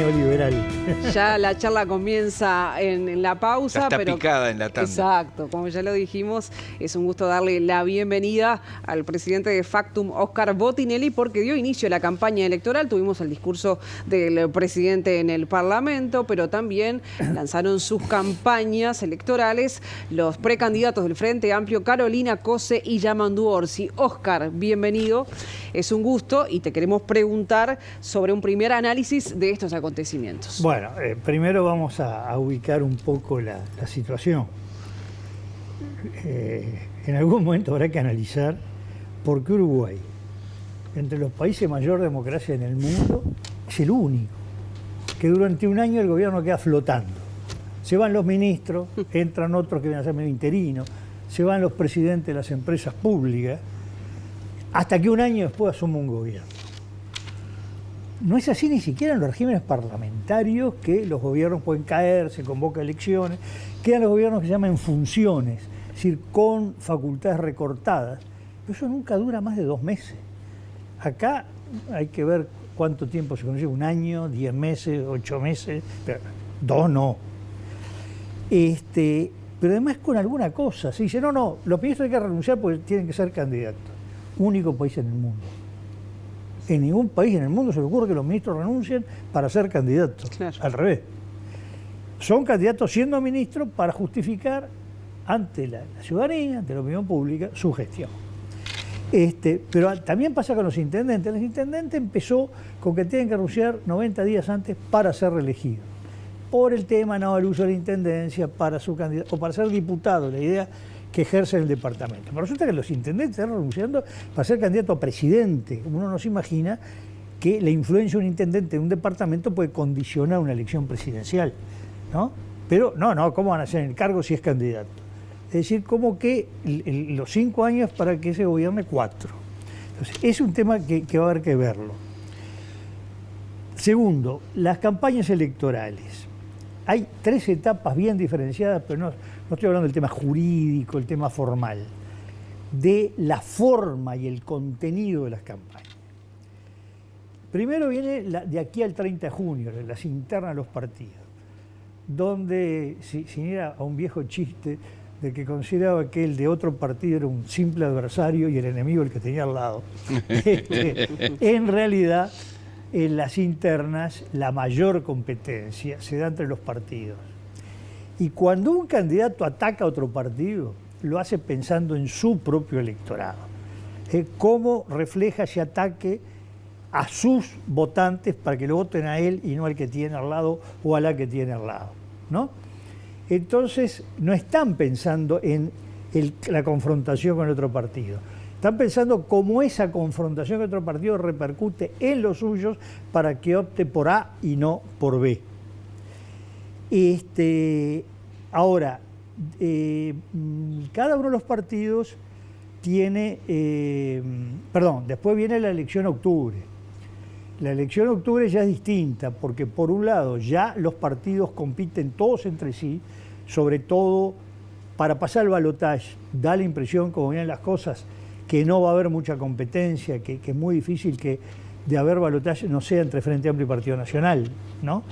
neoliberal. Ya la charla comienza en la pausa. Ya está pero picada en la tanda. Exacto, como ya lo dijimos, es un gusto darle la bienvenida al presidente de Factum, Óscar Botinelli, porque dio inicio a la campaña electoral. Tuvimos el discurso del presidente en el Parlamento, pero también lanzaron sus campañas electorales los precandidatos del Frente Amplio, Carolina Cose y Yamandu Orsi. Óscar, bienvenido. Es un gusto y te queremos preguntar sobre un primer análisis de estos acontecimientos. Bueno, primero vamos a ubicar un poco la situación. En algún momento habrá que analizar por qué Uruguay, entre los países de mayor democracia en el mundo, es el único que durante un año el gobierno queda flotando. Se van los ministros, entran otros que vienen a ser medio interinos, se van los presidentes de las empresas públicas, hasta que un año después asuma un gobierno. No es así ni siquiera en los regímenes parlamentarios, que los gobiernos pueden caer, se convoca elecciones, quedan los gobiernos que se llaman en funciones, es decir, con facultades recortadas, pero eso nunca dura más de 2 meses. Acá hay que ver cuánto tiempo se conoce, 1 año, 10 meses, 8 meses, pero 2 no. Pero además con alguna cosa, se dice, no, los ministros hay que renunciar porque tienen que ser candidatos. Único país en el mundo. En ningún país en el mundo se le ocurre que los ministros renuncien para ser candidatos. Claro. Al revés. Son candidatos siendo ministros para justificar ante la ciudadanía, ante la opinión pública, su gestión. Pero también pasa con los intendentes. Los intendentes empezó con que tienen que renunciar 90 días antes para ser reelegidos. Por el tema no el uso de la intendencia para su candidato, o para ser diputado, la idea que ejerce en el departamento. Pero resulta que los intendentes están renunciando para ser candidato a presidente. Uno no se imagina que la influencia de un intendente en un departamento puede condicionar una elección presidencial, ¿no? Pero no, ¿cómo van a hacer el cargo si es candidato? Es decir, como que los 5 años para que se gobierne 4. Entonces, es un tema que va a haber que verlo. Segundo, las campañas electorales. Hay 3 etapas bien diferenciadas, pero no estoy hablando del tema jurídico, el tema formal, de la forma y el contenido de las campañas. Primero viene de aquí al 30 de junio, las internas de los partidos, donde, sin ir a un viejo chiste de que consideraba que el de otro partido era un simple adversario y el enemigo el que tenía al lado, en realidad, en las internas, la mayor competencia se da entre los partidos. Y cuando un candidato ataca a otro partido, lo hace pensando en su propio electorado. Cómo refleja ese ataque a sus votantes para que lo voten a él y no al que tiene al lado o a la que tiene al lado, ¿no? Entonces, no están pensando en la confrontación con el otro partido. Están pensando cómo esa confrontación con otro partido repercute en los suyos para que opte por A y no por B. Ahora, cada uno de los partidos tiene... después viene la elección de octubre. La elección de octubre ya es distinta porque, por un lado, ya los partidos compiten todos entre sí, sobre todo para pasar el balotaje. Da la impresión, como vienen las cosas, que no va a haber mucha competencia, que es muy difícil que de haber balotaje no sea entre Frente Amplio y Partido Nacional, ¿no?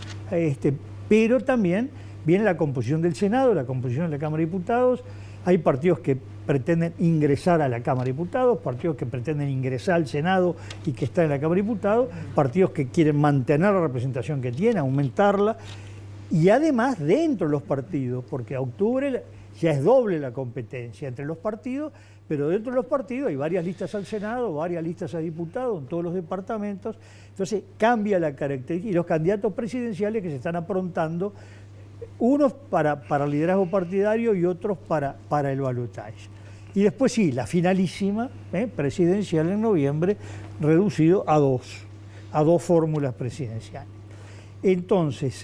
Pero también viene la composición del Senado, la composición de la Cámara de Diputados. Hay partidos que pretenden ingresar a la Cámara de Diputados, partidos que pretenden ingresar al Senado y que están en la Cámara de Diputados, partidos que quieren mantener la representación que tienen, aumentarla, y además dentro de los partidos, porque a octubre ya es doble la competencia entre los partidos, pero dentro de los partidos hay varias listas al Senado, varias listas a diputados en todos los departamentos, entonces cambia la característica, y los candidatos presidenciales que se están aprontando, unos para el liderazgo partidario y otros para el balotaje. Y después sí, la finalísima, presidencial en noviembre, reducido a dos fórmulas presidenciales. Entonces,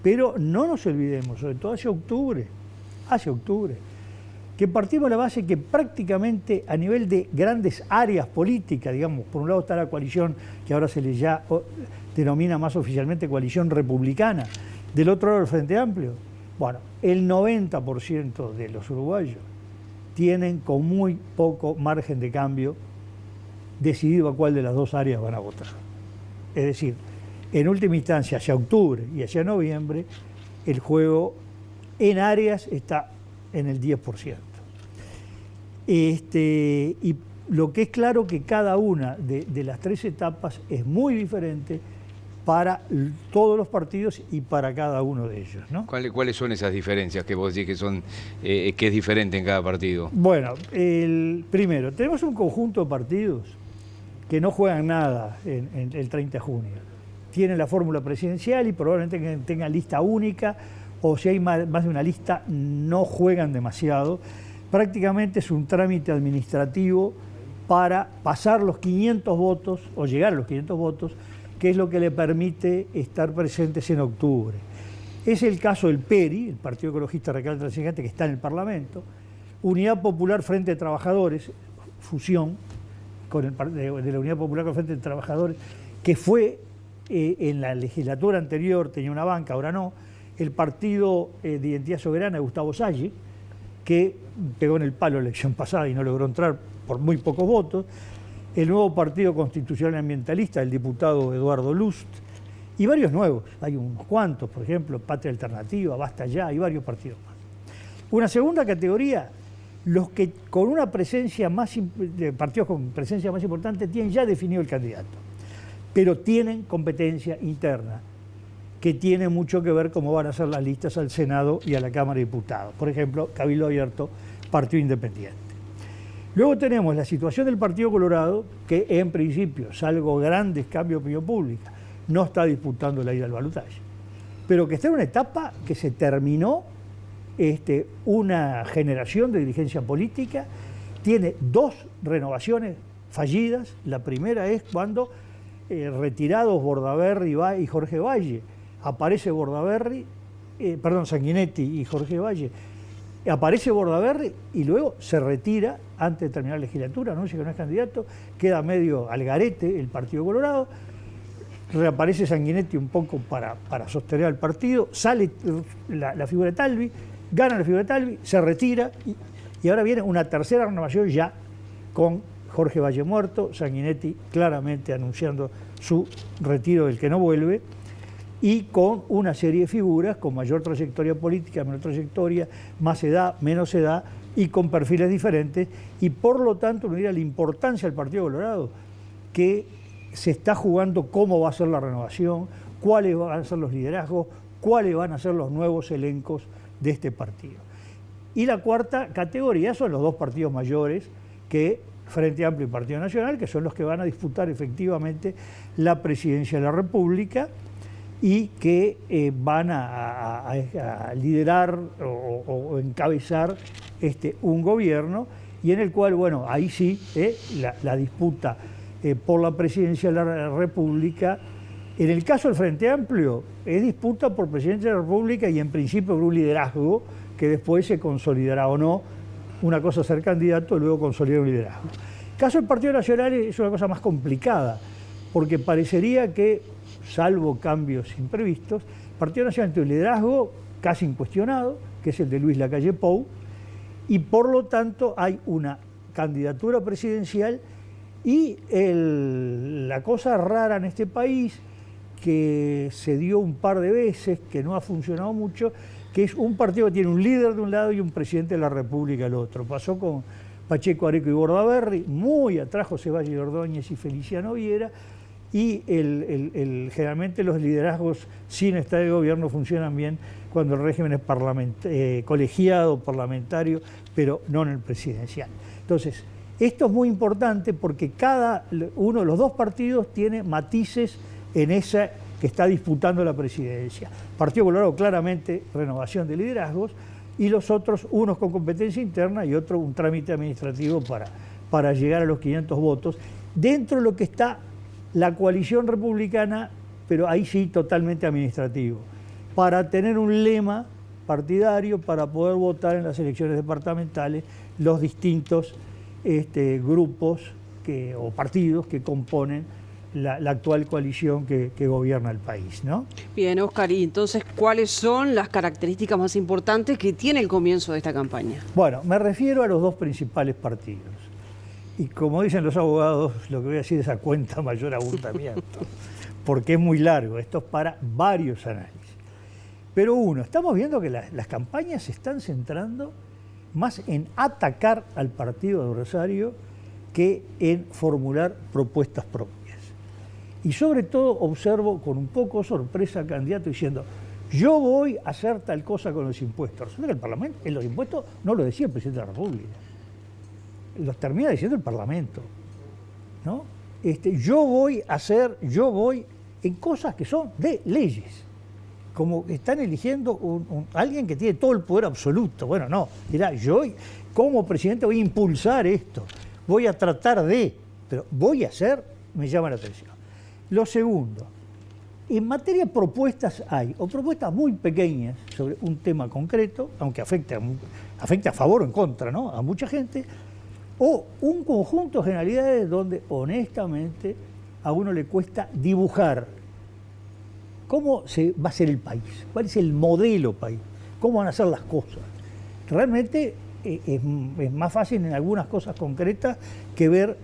pero no nos olvidemos, sobre todo hacia octubre, que partimos de la base que prácticamente a nivel de grandes áreas políticas, digamos, por un lado está la coalición que ahora se le ya denomina más oficialmente coalición republicana, del otro lado el Frente Amplio. Bueno, el 90% de los uruguayos tienen con muy poco margen de cambio decidido a cuál de las 2 áreas van a votar. Es decir, en última instancia, hacia octubre y hacia noviembre, el juego en áreas está en el 10%. Y lo que es claro que cada una de las 3 etapas es muy diferente para todos los partidos y para cada uno de ellos, ¿no? ¿Cuáles son esas diferencias que vos decís que es diferente en cada partido? Bueno, primero, tenemos un conjunto de partidos que no juegan nada en el 30 de junio. Tienen la fórmula presidencial y probablemente tengan lista única, o si hay más de una lista, no juegan demasiado. Prácticamente es un trámite administrativo para pasar los 500 votos o llegar a los 500 votos, que es lo que le permite estar presentes en octubre. Es el caso del PERI, el Partido Ecologista Radical Transigente, que está en el Parlamento, Unidad Popular Frente de Trabajadores, fusión de la Unidad Popular con Frente de Trabajadores, que fue en la legislatura anterior, tenía una banca, ahora no, el Partido de Identidad Soberana de Gustavo Salli, que pegó en el palo la elección pasada y no logró entrar por muy pocos votos, el nuevo Partido Constitucional Ambientalista del diputado Eduardo Lust, y varios nuevos, hay unos cuantos, por ejemplo, Patria Alternativa, Basta Ya, y varios partidos más. Una segunda categoría, los que con una presencia partidos con presencia más importante tienen ya definido el candidato, pero tienen competencia interna, que tiene mucho que ver cómo van a ser las listas al Senado y a la Cámara de Diputados. Por ejemplo, Cabildo Abierto, Partido Independiente. Luego tenemos la situación del Partido Colorado, que en principio, salvo grandes cambios de opinión pública, no está disputando la ida al balotaje, pero que está en una etapa que se terminó, una generación de dirigencia política, tiene 2 renovaciones fallidas. La primera es cuando retirados Bordaberry y Jorge Valle, aparece Sanguinetti y Jorge Valle, aparece Bordaberry y luego se retira antes de terminar la legislatura, anuncia que no es candidato, queda medio al garete el Partido Colorado, reaparece Sanguinetti un poco para sostener al partido, sale la figura de Talvi, gana la figura de Talvi, se retira y ahora viene una tercera renovación ya con Jorge Valle muerto, Sanguinetti claramente anunciando su retiro del que no vuelve, y con una serie de figuras con mayor trayectoria política, menor trayectoria, más edad, menos edad, y con perfiles diferentes, y por lo tanto uno diría la importancia del Partido Colorado, que se está jugando cómo va a ser la renovación, cuáles van a ser los liderazgos, cuáles van a ser los nuevos elencos de este partido. Y la cuarta categoría son los 2 partidos mayores, que Frente Amplio y Partido Nacional, que son los que van a disputar efectivamente la presidencia de la República y que van a liderar o encabezar un gobierno, y en el cual, bueno, ahí sí, la disputa por la presidencia de la República, en el caso del Frente Amplio, es disputa por presidencia de la República y en principio por un liderazgo que después se consolidará o no. Una cosa es ser candidato y luego consolidar un liderazgo. El caso del Partido Nacional es una cosa más complicada, porque parecería que, salvo cambios imprevistos, el Partido Nacional tiene un liderazgo casi incuestionado, que es el de Luis Lacalle Pou, y por lo tanto hay una candidatura presidencial y la cosa rara en este país, que se dio un par de veces, que no ha funcionado mucho, que es un partido que tiene un líder de un lado y un presidente de la República del otro. Pasó con Pacheco Areco y Bordaberry, muy atrás José Valle Ordóñez y Feliciano Viera, y generalmente los liderazgos sin estado de gobierno funcionan bien cuando el régimen es colegiado, parlamentario, pero no en el presidencial. Entonces, esto es muy importante porque cada uno de los 2 partidos tiene matices en esa que está disputando la presidencia. Partido Colorado claramente renovación de liderazgos, y los otros, unos con competencia interna y otro un trámite administrativo para llegar a los 500 votos, dentro de lo que está la coalición republicana, pero ahí sí totalmente administrativo, para tener un lema partidario para poder votar en las elecciones departamentales los distintos grupos o partidos que componen la actual coalición que gobierna el país, ¿no? Bien, Óscar, y entonces, ¿cuáles son las características más importantes que tiene el comienzo de esta campaña? Bueno, me refiero a los 2 principales partidos. Y como dicen los abogados, lo que voy a decir es a cuenta mayor abultamiento. porque es muy largo, esto es para varios análisis. Pero uno, estamos viendo que las campañas se están centrando más en atacar al partido adversario que en formular propuestas propias. Y sobre todo observo con un poco de sorpresa al candidato diciendo, yo voy a hacer tal cosa con los impuestos. Resulta que el Parlamento, en los impuestos no lo decía el presidente de la República, los termina diciendo el Parlamento, ¿no? Yo voy en cosas que son de leyes, como están eligiendo alguien que tiene todo el poder absoluto. Bueno, no, dirá, yo como presidente voy a impulsar esto, voy a tratar de, pero voy a hacer, me llama la atención. Lo segundo, en materia de propuestas hay, o propuestas muy pequeñas sobre un tema concreto, aunque afecte a favor o en contra, ¿no?, a mucha gente, o un conjunto de generalidades donde honestamente a uno le cuesta dibujar cómo va a ser el país, cuál es el modelo país, cómo van a ser las cosas. Realmente es más fácil en algunas cosas concretas que ver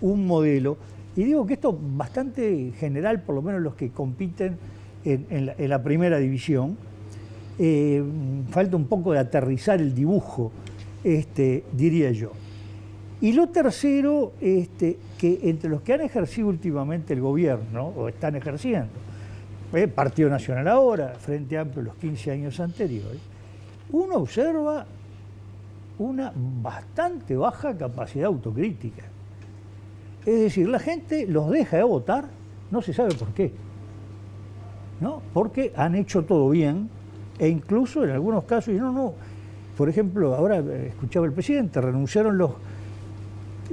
un modelo. Y digo que esto es bastante general, por lo menos los que compiten en la primera división. Falta un poco de aterrizar el dibujo, diría yo. Y lo tercero, que entre los que han ejercido últimamente el gobierno, o están ejerciendo, Partido Nacional ahora, Frente Amplio los 15 años anteriores, uno observa una bastante baja capacidad autocrítica. Es decir, la gente los deja de votar, no se sabe por qué, ¿no? Porque han hecho todo bien, e incluso en algunos casos, y por ejemplo, ahora escuchaba el presidente, renunciaron los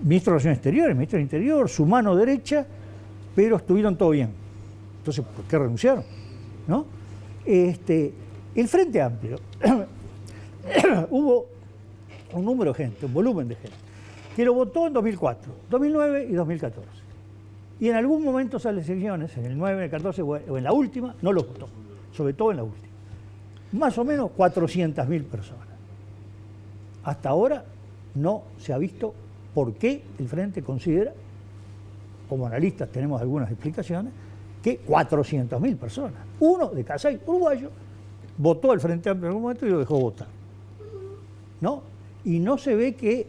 ministros de Relaciones Exteriores, el ministro del Interior, su mano derecha, pero estuvieron todo bien. Entonces, ¿por qué renunciaron? ¿No? El Frente Amplio, hubo un número de gente, un volumen de gente, que lo votó en 2004, 2009 y 2014. Y en algún momento esas elecciones, en el 9, en el 14 o en la última, no los votó, sobre todo en la última. Más o menos 400.000 personas. Hasta ahora no se ha visto por qué el Frente considera, como analistas tenemos algunas explicaciones, que 400.000 personas, uno de cada 6 uruguayos, votó al Frente Amplio en algún momento y lo dejó votar, ¿no? Y no se ve que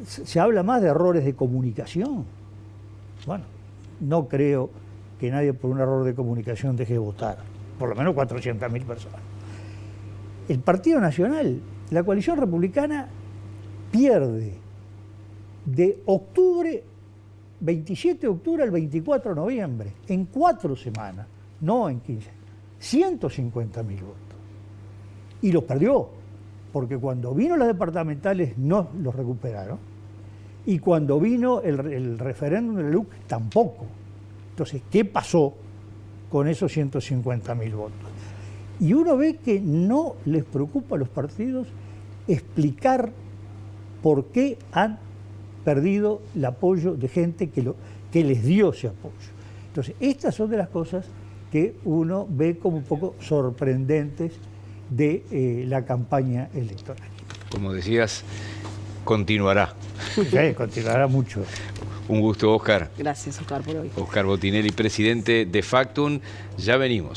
se habla más de errores de comunicación. Bueno, no creo que nadie por un error de comunicación deje de votar, por lo menos 400.000 personas. El Partido Nacional, la coalición republicana, pierde de octubre, 27 de octubre al 24 de noviembre, en 4 semanas, no en 15, 150.000 votos. Y los perdió, porque cuando vino las departamentales no los recuperaron, y cuando vino el referéndum de la LUC tampoco. Entonces, ¿qué pasó con esos 150.000 votos? Y uno ve que no les preocupa a los partidos explicar por qué han perdido el apoyo de gente que les dio ese apoyo. Entonces, estas son de las cosas que uno ve como un poco sorprendentes de la campaña electoral. Como decías, continuará. Sí, continuará mucho. Un gusto, Óscar. Gracias, Óscar, por hoy. Óscar Botinelli, presidente de Factum. Ya venimos.